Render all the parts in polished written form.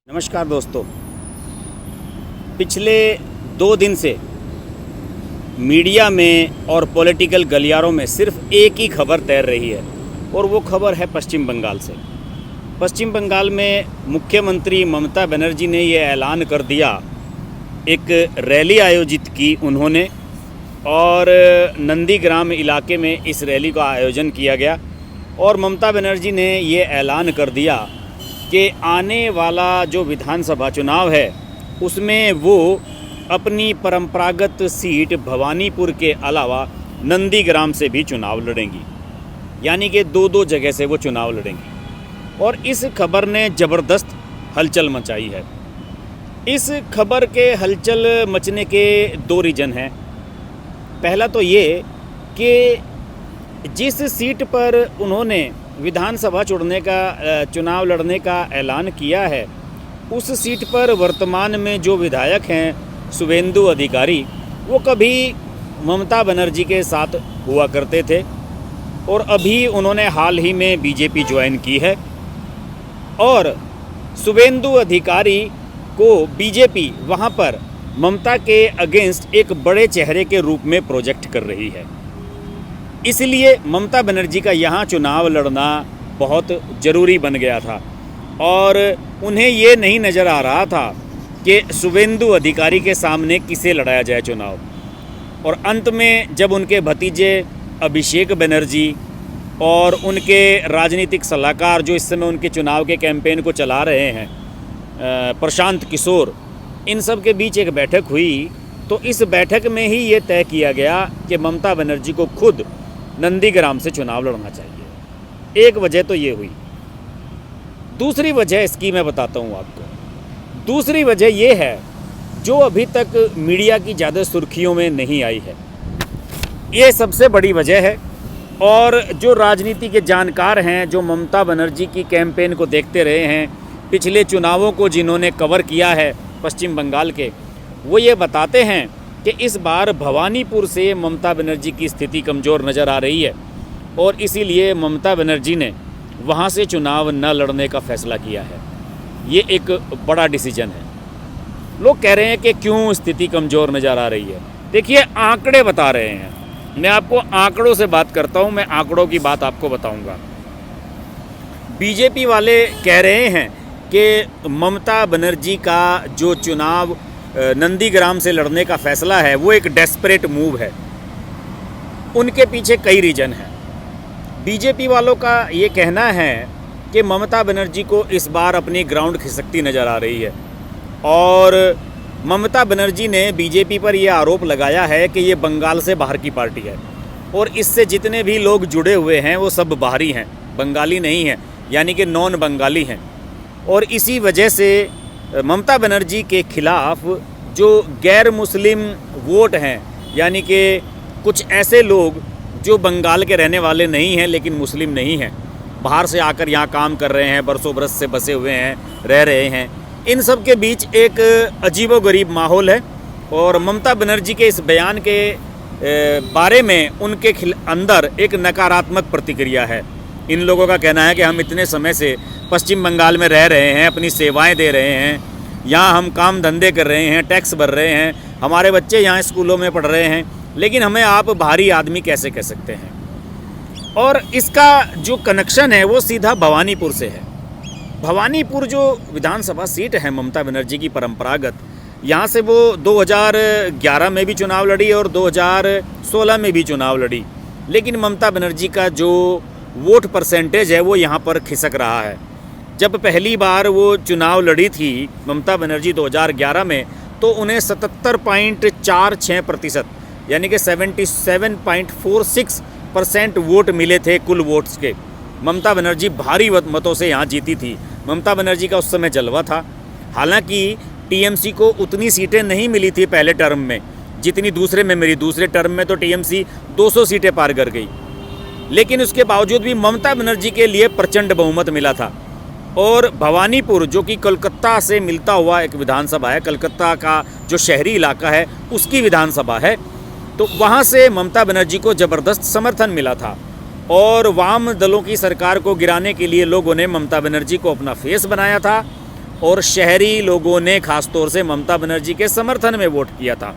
नमस्कार दोस्तों, पिछले 2 दिन से मीडिया में और पॉलिटिकल गलियारों में सिर्फ एक ही खबर तैर रही है और वो खबर है पश्चिम बंगाल से। पश्चिम बंगाल में मुख्यमंत्री ममता बनर्जी ने ये ऐलान कर दिया, एक रैली आयोजित की उन्होंने और नंदीग्राम इलाके में इस रैली का आयोजन किया गया और ममता बनर्जी ने ये ऐलान कर दिया कि आने वाला जो विधानसभा चुनाव है उसमें वो अपनी परंपरागत सीट भवानीपुर के अलावा नंदीग्राम से भी चुनाव लड़ेंगी, यानी कि 2 जगह से वो चुनाव लड़ेंगी। और इस खबर ने ज़बरदस्त हलचल मचाई है। इस खबर के हलचल मचने के 2 रीज़न हैं। पहला तो ये कि जिस सीट पर उन्होंने विधानसभा चुनाव लड़ने का ऐलान किया है उस सीट पर वर्तमान में जो विधायक हैं शुभेंदु अधिकारी, वो कभी ममता बनर्जी के साथ हुआ करते थे और अभी उन्होंने हाल ही में बीजेपी ज्वाइन की है और शुभेंदु अधिकारी को बीजेपी वहाँ पर ममता के अगेंस्ट एक बड़े चेहरे के रूप में प्रोजेक्ट कर रही है। इसलिए ममता बनर्जी का यहाँ चुनाव लड़ना बहुत ज़रूरी बन गया था और उन्हें ये नहीं नज़र आ रहा था कि शुभेंदु अधिकारी के सामने किसे लड़ाया जाए चुनाव। और अंत में जब उनके भतीजे अभिषेक बनर्जी और उनके राजनीतिक सलाहकार जो इस समय उनके चुनाव के कैंपेन को चला रहे हैं प्रशांत किशोर, इन सब के बीच एक बैठक हुई तो इस बैठक में ही ये तय किया गया कि ममता बनर्जी को खुद नंदीग्राम से चुनाव लड़ना चाहिए। एक वजह तो ये हुई। दूसरी वजह इसकी मैं बताता हूँ आपको। दूसरी वजह ये है जो अभी तक मीडिया की ज़्यादा सुर्खियों में नहीं आई है, ये सबसे बड़ी वजह है। और जो राजनीति के जानकार हैं, जो ममता बनर्जी की कैंपेन को देखते रहे हैं, पिछले चुनावों को जिन्होंने कवर किया है पश्चिम बंगाल के, वो ये बताते हैं कि इस बार भवानीपुर से ममता बनर्जी की स्थिति कमज़ोर नज़र आ रही है और इसीलिए ममता बनर्जी ने वहाँ से चुनाव न लड़ने का फ़ैसला किया है। ये एक बड़ा डिसीजन है। लोग कह रहे हैं कि क्यों स्थिति कमज़ोर नज़र आ रही है। देखिए, आंकड़े बता रहे हैं। मैं आपको आंकड़ों से बात करता हूँ, मैं आंकड़ों की बात आपको बताऊँगा। बीजेपी वाले कह रहे हैं कि ममता बनर्जी का जो चुनाव नंदीग्राम से लड़ने का फ़ैसला है वो एक डेस्परेट मूव है। उनके पीछे कई रीज़न हैं। बीजेपी वालों का ये कहना है कि ममता बनर्जी को इस बार अपनी ग्राउंड खिसकती नज़र आ रही है और ममता बनर्जी ने बीजेपी पर यह आरोप लगाया है कि ये बंगाल से बाहर की पार्टी है और इससे जितने भी लोग जुड़े हुए हैं वो सब बाहरी हैं, बंगाली नहीं हैं, यानी कि नॉन बंगाली हैं। और इसी वजह से ममता बनर्जी के खिलाफ जो गैर मुस्लिम वोट हैं, यानी कि कुछ ऐसे लोग जो बंगाल के रहने वाले नहीं हैं लेकिन मुस्लिम नहीं हैं, बाहर से आकर यहाँ काम कर रहे हैं, बरसों बरस से बसे हुए हैं, रह रहे हैं, इन सब के बीच एक अजीबोगरीब माहौल है। और ममता बनर्जी के इस बयान के बारे में उनके अंदर एक नकारात्मक प्रतिक्रिया है। इन लोगों का कहना है कि हम इतने समय से पश्चिम बंगाल में रह रहे हैं, अपनी सेवाएं दे रहे हैं, यहाँ हम काम धंधे कर रहे हैं, टैक्स भर रहे हैं, हमारे बच्चे यहाँ स्कूलों में पढ़ रहे हैं, लेकिन हमें आप बाहरी आदमी कैसे कह सकते हैं। और इसका जो कनेक्शन है वो सीधा भवानीपुर से है। भवानीपुर जो विधानसभा सीट है ममता बनर्जी की परंपरागत, यहाँ से वो 2011 में भी चुनाव लड़ी और 2016 में भी चुनाव लड़ी, लेकिन ममता बनर्जी का जो वोट परसेंटेज है वो यहाँ पर खिसक रहा है। जब पहली बार वो चुनाव लड़ी थी ममता बनर्जी 2011 में, तो उन्हें 77.46% यानी कि 77.46% वोट मिले थे कुल वोट्स के। ममता बनर्जी भारी मतों से यहाँ जीती थी। ममता बनर्जी का उस समय जलवा था। हालांकि टीएमसी को उतनी सीटें नहीं मिली थी पहले टर्म में जितनी दूसरे में मिली। दूसरे टर्म में तो टीएमसी 200 सीटें पार कर गई, लेकिन उसके बावजूद भी ममता बनर्जी के लिए प्रचंड बहुमत मिला था। और भवानीपुर जो कि कोलकाता से मिलता हुआ एक विधानसभा है, कलकत्ता का जो शहरी इलाका है उसकी विधानसभा है, तो वहाँ से ममता बनर्जी को ज़बरदस्त समर्थन मिला था और वाम दलों की सरकार को गिराने के लिए लोगों ने ममता बनर्जी को अपना फेस बनाया था और शहरी लोगों ने खासतौर से ममता बनर्जी के समर्थन में वोट किया था।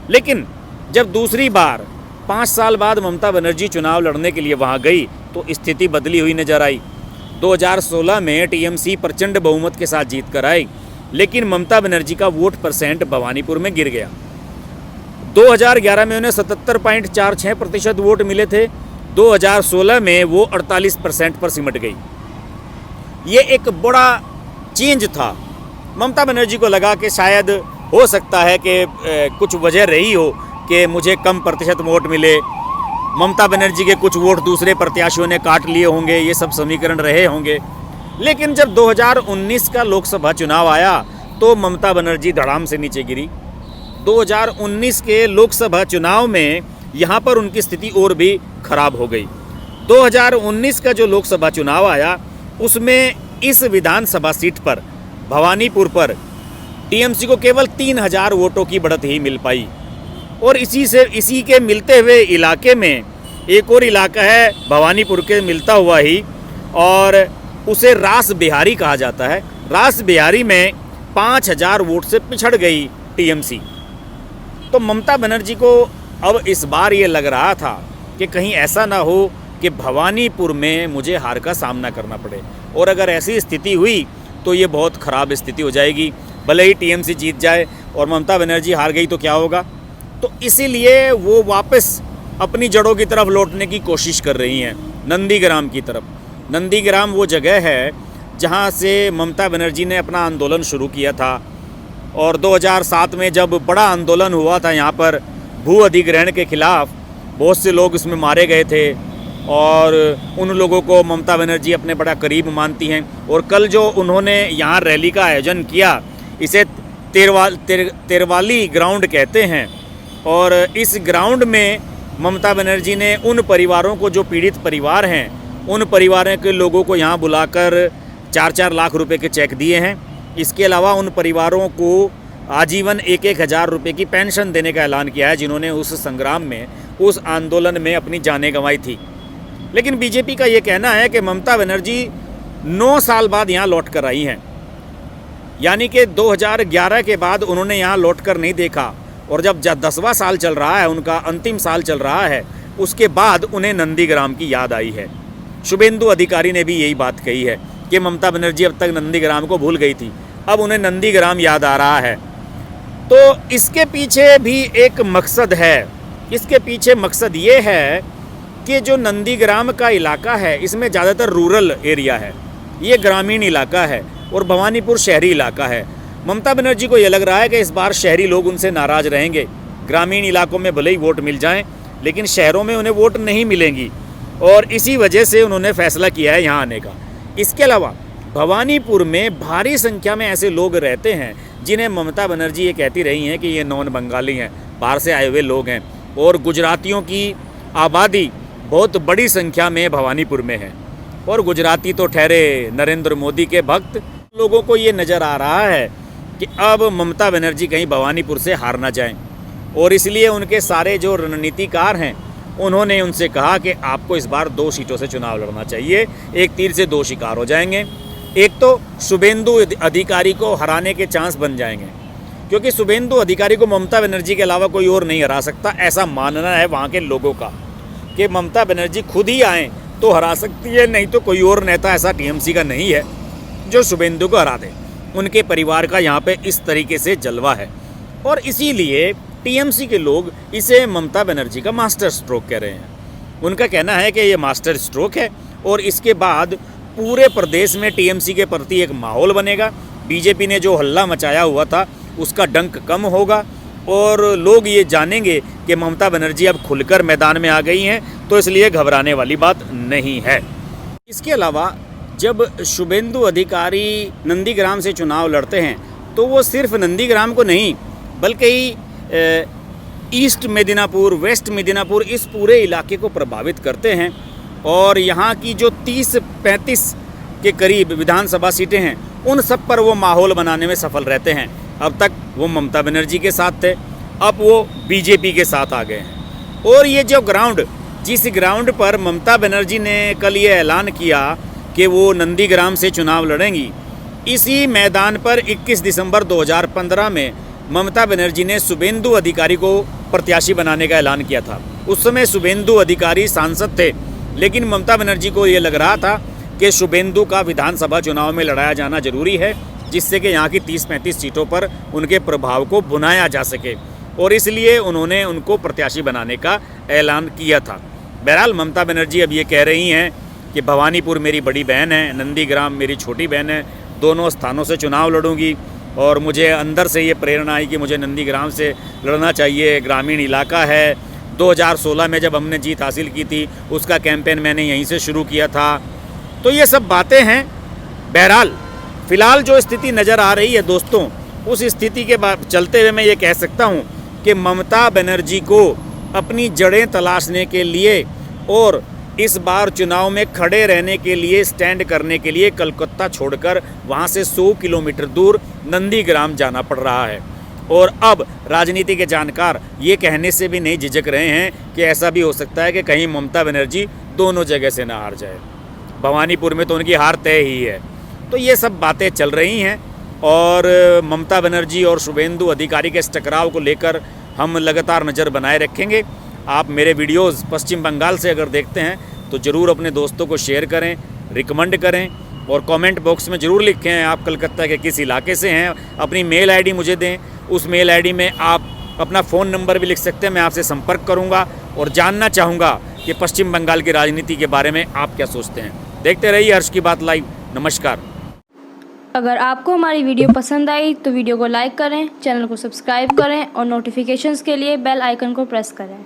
लेकिन जब दूसरी बार 5 साल बाद ममता बनर्जी चुनाव लड़ने के लिए वहां गई तो स्थिति बदली हुई नजर आई। 2016 में टीएमसी प्रचंड बहुमत के साथ जीत कर आई, लेकिन ममता बनर्जी का वोट परसेंट भवानीपुर में गिर गया। 2011 में उन्हें 77.46% वोट मिले थे। 2016 में वो 48% पर सिमट गई। ये एक बड़ा चेंज था। ममता बनर्जी को लगा कि शायद हो सकता है कि कुछ वजह रही हो कि मुझे कम प्रतिशत वोट मिले, ममता बनर्जी के कुछ वोट दूसरे प्रत्याशियों ने काट लिए होंगे, ये सब समीकरण रहे होंगे। लेकिन जब 2019 का लोकसभा चुनाव आया तो ममता बनर्जी धड़ाम से नीचे गिरी। 2019 के लोकसभा चुनाव में यहाँ पर उनकी स्थिति और भी खराब हो गई। 2019 का जो लोकसभा चुनाव आया उसमें इस विधानसभा सीट पर भवानीपुर पर टीएमसी को केवल 3000 वोटों की बढ़त ही मिल पाई। और इसी के मिलते हुए इलाके में एक और इलाका है भवानीपुर के मिलता हुआ ही, और उसे रास बिहारी कहा जाता है। रास बिहारी में 5000 वोट से पिछड़ गई टीएमसी। तो ममता बनर्जी को अब इस बार ये लग रहा था कि कहीं ऐसा ना हो कि भवानीपुर में मुझे हार का सामना करना पड़े, और अगर ऐसी स्थिति हुई तो ये बहुत ख़राब स्थिति हो जाएगी। भले ही टीएमसी जीत जाए और ममता बनर्जी हार गई तो क्या होगा। तो इसीलिए वो वापस अपनी जड़ों की तरफ लौटने की कोशिश कर रही हैं, नंदीग्राम की तरफ। नंदीग्राम वो जगह है जहाँ से ममता बनर्जी ने अपना आंदोलन शुरू किया था, और 2007 में जब बड़ा आंदोलन हुआ था यहाँ पर भू अधिग्रहण के खिलाफ, बहुत से लोग इसमें मारे गए थे, और उन लोगों को ममता बनर्जी अपने बड़ा करीब मानती हैं। और कल जो उन्होंने यहाँ रैली का आयोजन किया, इसे तेरवाली ग्राउंड कहते हैं, और इस ग्राउंड में ममता बनर्जी ने उन परिवारों को, जो पीड़ित परिवार हैं, उन परिवारों के लोगों को यहाँ बुलाकर 4-4 लाख रुपए के चेक दिए हैं। इसके अलावा उन परिवारों को आजीवन 1-1 हज़ार रुपये की पेंशन देने का ऐलान किया है, जिन्होंने उस संग्राम में, उस आंदोलन में अपनी जानें गंवाई थी। लेकिन बीजेपी का ये कहना है कि ममता बनर्जी 9 साल बाद यहाँ लौट कर आई हैं, यानी कि 2011 के बाद उन्होंने यहाँ लौट कर नहीं देखा, और जब 10वां साल चल रहा है, उनका अंतिम साल चल रहा है, उसके बाद उन्हें नंदीग्राम की याद आई है। शुभेंदु अधिकारी ने भी यही बात कही है कि ममता बनर्जी अब तक नंदीग्राम को भूल गई थी, अब उन्हें नंदीग्राम याद आ रहा है। तो इसके पीछे भी एक मकसद है। इसके पीछे मकसद ये है कि जो नंदीग्राम का इलाका है, इसमें ज़्यादातर रूरल एरिया है, ये ग्रामीण इलाका है, और भवानीपुर शहरी इलाका है। ममता बनर्जी को ये लग रहा है कि इस बार शहरी लोग उनसे नाराज़ रहेंगे। ग्रामीण इलाकों में भले ही वोट मिल जाएं, लेकिन शहरों में उन्हें वोट नहीं मिलेंगी, और इसी वजह से उन्होंने फैसला किया है यहाँ आने का। इसके अलावा भवानीपुर में भारी संख्या में ऐसे लोग रहते हैं जिन्हें ममता बनर्जी ये कहती रही हैं कि ये नॉन बंगाली हैं, बाहर से आए हुए लोग हैं, और गुजरातियों की आबादी बहुत बड़ी संख्या में भवानीपुर में है। और गुजराती तो ठहरे नरेंद्र मोदी के भक्त। लोगों को ये नज़र आ रहा है कि अब ममता बनर्जी कहीं भवानीपुर से हार ना जाएं, और इसलिए उनके सारे जो रणनीतिकार हैं, उन्होंने उनसे कहा कि आपको इस बार 2 सीटों से चुनाव लड़ना चाहिए। एक तीर से 2 शिकार हो जाएंगे। एक तो शुभेंदु अधिकारी को हराने के चांस बन जाएंगे, क्योंकि शुभेंदु अधिकारी को ममता बनर्जी के अलावा कोई और नहीं हरा सकता, ऐसा मानना है वहाँ के लोगों का, कि ममता बनर्जी खुद ही आएँ तो हरा सकती है, नहीं तो कोई और नेता ऐसा टीएमसी का नहीं है जो शुभेंदु को हरा दे। उनके परिवार का यहाँ पे इस तरीके से जलवा है, और इसीलिए टीएमसी के लोग इसे ममता बनर्जी का मास्टर स्ट्रोक कह रहे हैं। उनका कहना है कि ये मास्टर स्ट्रोक है, और इसके बाद पूरे प्रदेश में टीएमसी के प्रति एक माहौल बनेगा। बीजेपी ने जो हल्ला मचाया हुआ था उसका डंक कम होगा, और लोग ये जानेंगे कि ममता बनर्जी अब खुलकर मैदान में आ गई हैं, तो इसलिए घबराने वाली बात नहीं है। इसके अलावा जब शुभेंदु अधिकारी नंदीग्राम से चुनाव लड़ते हैं तो वो सिर्फ नंदीग्राम को नहीं, बल्कि ईस्ट मिदनापुर, वेस्ट मिदनापुर, इस पूरे इलाके को प्रभावित करते हैं। और यहाँ की जो 30-35 के करीब विधानसभा सीटें हैं, उन सब पर वो माहौल बनाने में सफल रहते हैं। अब तक वो ममता बनर्जी के साथ थे, अब वो बीजेपी के साथ आ गए हैं। और ये जो ग्राउंड, जिस ग्राउंड पर ममता बनर्जी ने कल ये ऐलान किया कि वो नंदीग्राम से चुनाव लड़ेंगी, इसी मैदान पर 21 दिसंबर 2015 में ममता बनर्जी ने शुभेंदु अधिकारी को प्रत्याशी बनाने का ऐलान किया था। उस समय शुभेंदु अधिकारी सांसद थे, लेकिन ममता बनर्जी को ये लग रहा था कि शुभेंदु का विधानसभा चुनाव में लड़ाया जाना जरूरी है, जिससे कि यहाँ की 30-35 सीटों पर उनके प्रभाव को भुनाया जा सके, और इसलिए उन्होंने उनको प्रत्याशी बनाने का ऐलान किया था। बहरहाल ममता बनर्जी अब ये कह रही हैं कि भवानीपुर मेरी बड़ी बहन है, नंदीग्राम मेरी छोटी बहन है, दोनों स्थानों से चुनाव लड़ूंगी, और मुझे अंदर से ये प्रेरणा आई कि मुझे नंदीग्राम से लड़ना चाहिए, ग्रामीण इलाका है। 2016 में जब हमने जीत हासिल की थी, उसका कैंपेन मैंने यहीं से शुरू किया था। तो ये सब बातें हैं। बहरहाल फ़िलहाल जो स्थिति नज़र आ रही है दोस्तों, उस स्थिति के चलते हुए मैं ये कह सकता हूँ कि ममता बनर्जी को अपनी जड़ें तलाशने के लिए और इस बार चुनाव में खड़े रहने के लिए, स्टैंड करने के लिए कलकत्ता छोड़कर वहाँ से 100 किलोमीटर दूर नंदीग्राम जाना पड़ रहा है। और अब राजनीति के जानकार ये कहने से भी नहीं झिझक रहे हैं कि ऐसा भी हो सकता है कि कहीं ममता बनर्जी दोनों जगह से ना हार जाए। भवानीपुर में तो उनकी हार तय ही है। तो ये सब बातें चल रही हैं, और ममता बनर्जी और शुभेंदु अधिकारी के इस टकराव को लेकर हम लगातार नज़र बनाए रखेंगे। आप मेरे वीडियोस पश्चिम बंगाल से अगर देखते हैं तो ज़रूर अपने दोस्तों को शेयर करें, रिकमेंड करें, और कमेंट बॉक्स में ज़रूर लिखें आप कलकत्ता के किस इलाके से हैं। अपनी मेल आईडी मुझे दें, उस मेल आईडी में आप अपना फ़ोन नंबर भी लिख सकते हैं। मैं आपसे संपर्क करूंगा और जानना चाहूँगा कि पश्चिम बंगाल की राजनीति के बारे में आप क्या सोचते हैं। देखते रहिए हर्ष की बात लाइव। नमस्कार। अगर आपको हमारी वीडियो पसंद आई तो वीडियो को लाइक करें, चैनल को सब्सक्राइब करें और नोटिफिकेशंस के लिए बेल आइकन को प्रेस करें।